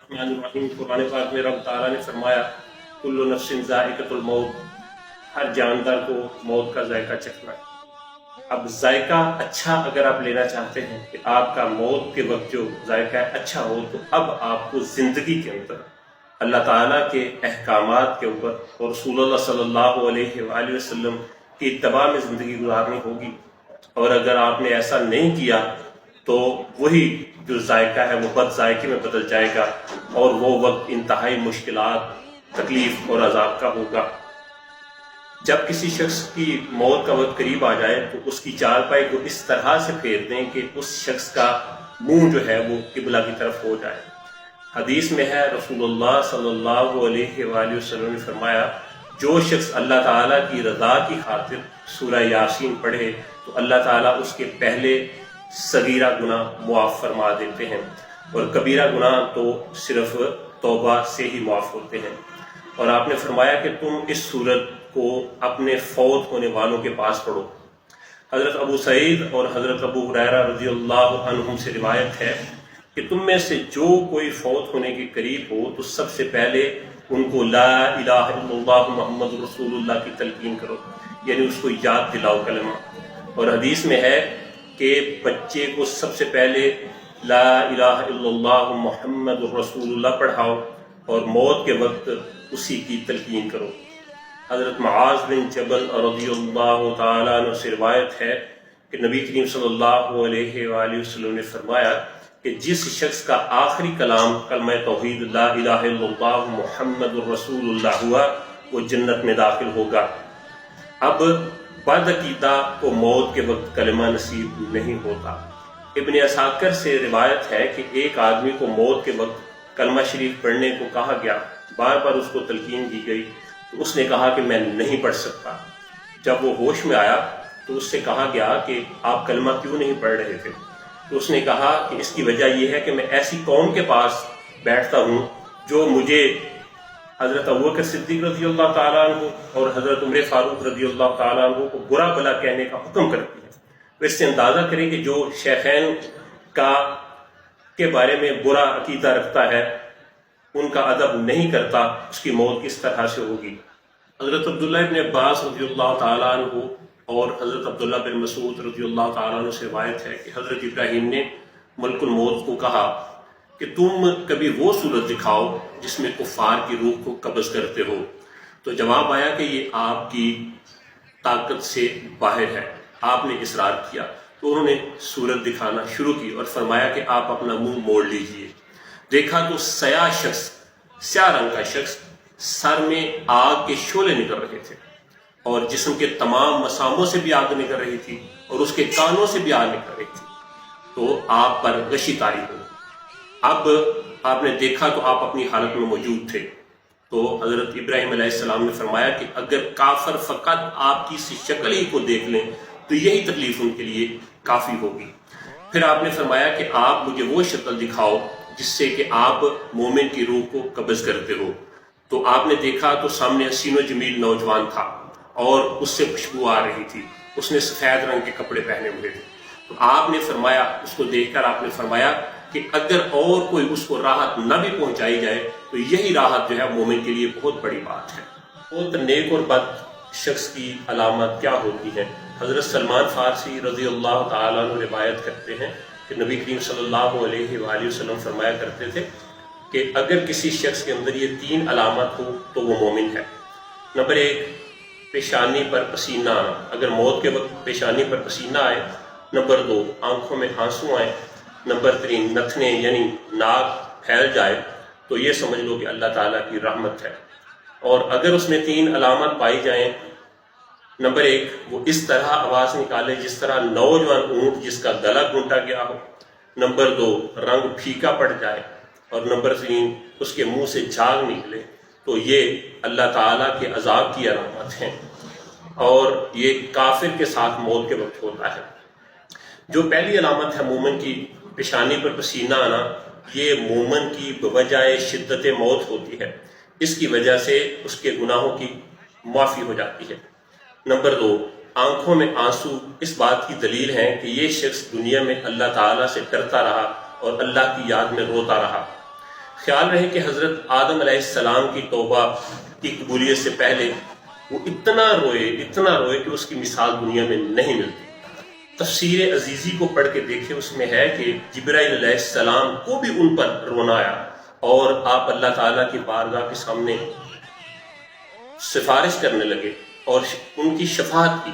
बिस्मिल्लाहिर्रहमानिर्रहीम। कुरान पाक में रब ताला ने फरमाया कुल्लु नफ्सिन ज़ाइक़तुल मौत, हर जानदार को मौत का जायका चखना है। अब जायका अच्छा अगर आप लेना चाहते हैं कि आपका मौत के वक्त जो जायका अच्छा हो, तो अब आपको ज़िंदगी के अंदर अल्लाह ताला के अहकामात के ऊपर और रसूलुल्लाह सल्लल्लाहु अलैहि वसल्लम की इत्तबा में ज़िंदगी गुजारनी होगी। और अगर आपने ऐसा नहीं किया तो वही जो जायका है वो बद जायके में बदल जाएगा और वो वक्त इंतहाई मुश्किलात, तकलीफ और अजाब का होगा। जब किसी शख्स की मौत का वक्त करीब आ जाए तो उसकी चारपाई को इस तरह से फेर दें कि उस शख्स का मुंह जो है वो किबला की तरफ हो जाए। हदीस में है, रसूलुल्लाह सल्लल्लाहु अलैहि वसल्लम ने फरमाया, जो शख्स अल्लाह ताला की रज़ा की खातिर सूरह यासीन पढ़े तो अल्लाह ताला उसके पहले सगीरा गुनाह मुआफ़ फरमा देते हैं और कबीरा गुनाह तो सिर्फ तौबा से ही मुआफ़ होते हैं। और आपने फरमाया कि तुम इस सूरत को अपने फौत होने वालों के पास पढ़ो। हज़रत अबू सईद और हज़रत अबू हुरैरा रज़ियल्लाहु अन्हुम से रिवायत है कि तुम में से जो कोई फौत होने के करीब हो तो सबसे पहले उनको ला इलाहा इल्लल्लाह मुहम्मदुर रसूलुल्लाह की तलकीन करो, यानी उसको याद दिलाओ कलमा। और हदीस में है कि बच्चे को सबसे पहले ला इलाहा इल्लल्लाह मुहम्मदुर रसूलुल्लाह पढ़ाओ और मौत के वक्त उसी की तलकीन करो। हज़रत मुआज़ बिन जबल रज़ियल्लाहु ताला अन्हु से रिवायत है कि नबी करीम सल्लल्लाहु अलैहि वसल्लम ने फरमाया कि जिस शख्स का आखिरी कलाम कलमा तौहीद ला इलाहा इल्लल्लाह मुहम्मदुर रसूलुल्लाह हुआ वो जन्नत में दाखिल होगा। अब बदअकीदा को मौत के वक्त कलमा नसीब नहीं होता। इब्न असाकिर से रिवायत है कि एक आदमी को मौत के वक्त कलमा शरीफ पढ़ने को कहा गया, बार बार उसको तलकीन की गई तो उसने कहा कि मैं नहीं पढ़ सकता। जब वो होश में आया तो उससे कहा गया कि आप कलमा क्यों नहीं पढ़ रहे थे, तो उसने कहा कि इसकी वजह यह है कि मैं ऐसी कौम के पास बैठता हूँ जो मुझे हज़रत अबू बकर सिद्दीक़ रज़ियल्लाहु ताला अन्हु और हज़रत उमर फारूक रज़ियल्लाहु ताला अन्हु को बुरा भला कहने का हुक्म करती है। तो इससे अंदाज़ा करें कि जो शेखैन का के बारे में बुरा अकीदा रखता है, उनका अदब नहीं करता, उसकी मौत किस तरह से होगी। हज़रत अब्दुल्लाह इब्न अब्बास रज़ियल्लाहु ताला अन्हु और हज़रत अब्दुल्लाह बिन मसूद रज़ियल्लाहु ताला अन्हु से रिवायत है कि हज़रत इब्राहीम ने मलकुल मौत को कहा कि तुम कभी वो सूरत दिखाओ जिसमें कुफार की रूह को कब्ज़ करते हो। तो जवाब आया कि ये आपकी ताकत से बाहर है। आपने इसरार किया तो उन्होंने सूरत दिखाना शुरू की और फरमाया कि आप अपना मुंह मोड़ लीजिए। देखा तो स्याह शख्स, स्याह रंग का शख्स, सर में आग के शोले निकल रहे थे और जिस्म के तमाम मसामों से भी आग निकल रही थी और उसके कानों से भी आग निकल रही थी। तो आप पर गशी तारी हो। अब आपने देखा तो आप अपनी हालत में मौजूद थे। तो हज़रत इब्राहीम अलैहिस्सलाम ने फरमाया कि अगर काफर फ़कत आपकी सी शक्ल ही को देख लें तो यही तकलीफ उनके लिए काफ़ी होगी। फिर आपने फरमाया कि आप मुझे वो शक्ल दिखाओ जिससे कि आप मोमिन की रूह को कब्ज़ करते हो। तो आपने देखा तो सामने हसीनो जमील नौजवान था और उससे खुशबू आ रही थी। उसने सफ़ेद रंग के कपड़े पहने हुए थे। तो आपने फरमाया, उसको देखकर आपने फरमाया कि अगर और कोई उसको राहत न भी पहुंचाई जाए तो यही राहत जो है मोमिन के लिए बहुत बड़ी बात है। बहुत नेक और बद शख्स की अलामत क्या होती है। हज़रत सलमान फ़ारसी रज़ियल्लाहु ताला अन्हु रिवायत करते हैं कि नबी करीम सल्लल्लाहु अलैहि वसल्लम फरमाया करते थे कि अगर किसी शख्स के अंदर ये 3 अलामत हो तो वो मोमिन है। नंबर 1, पेशानी पर पसीना आना, अगर मौत के वक्त पेशानी पर पसीना आए। नंबर 2, आंखों में आंसू आए। नंबर 3, नथने यानी नाक फैल जाए तो ये समझ लो कि अल्लाह ताला की रहमत है। और अगर उसमें 3 अलामत पाई जाएं, नंबर 1, वो इस तरह आवाज़ निकाले जिस तरह नौजवान ऊँट जिसका गला घूंटा गया हो। नंबर 2, रंग फीका पड़ जाए। और नंबर 3, उसके मुंह से झाग निकले। तो ये अल्लाह ताला के अजाब की अलामत हैं और ये काफिर के साथ मौत के वक्त होता है। जो पहली अलामत है मोमिन की पेशानी पर पसीना आना, ये मोमिन की बवजह शिद्दत मौत होती है। इसकी वजह से उसके गुनाहों की माफ़ी हो जाती है। नंबर 2, आंखों में आंसू इस बात की दलील है कि ये शख्स दुनिया में अल्लाह ताला से डरता रहा और अल्लाह की याद में रोता रहा। خیال رہے کہ حضرت آدم علیہ السلام کی توبہ کی قبولیت سے پہلے وہ اتنا روئے کہ اس کی مثال دنیا میں نہیں ملتی۔ تفسیر عزیزی کو پڑھ کے دیکھے، اس میں ہے کہ جبرائیل علیہ السلام کو بھی ان پر رونا آیا اور آپ اللہ تعالیٰ کی بارگاہ کے سامنے سفارش کرنے لگے اور ان کی شفاعت کی۔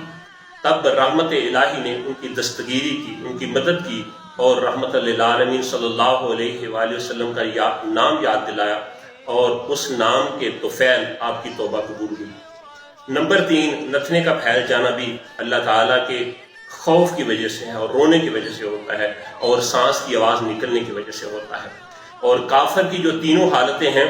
تب رحمت الہی نے ان کی دستگیری کی، ان کی مدد کی اور رحمت للعالمین صلی اللہ علیہ وآلہ وسلم کا نام یاد دلایا اور اس نام کے طفیل آپ کی توبہ قبول ہوئی۔ نمبر 3، نتنے کا پھیل جانا بھی اللہ تعالیٰ کے خوف کی وجہ سے ہے اور رونے کی وجہ سے ہوتا ہے اور سانس کی آواز نکلنے کی وجہ سے ہوتا ہے۔ اور کافر کی جو تینوں حالتیں ہیں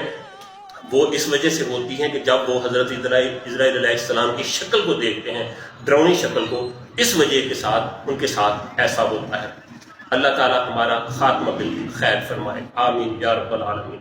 وہ اس وجہ سے ہوتی ہیں کہ جب وہ حضرت اسرائیل علیہ السلام کی شکل کو دیکھتے ہیں، ڈراؤنی شکل کو، اس وجہ کے ساتھ ان کے ساتھ ایسا ہوتا ہے۔ اللہ تعالیٰ ہمارا خاتمہ بالخیر فرمائے، آمین یا رب العالمین۔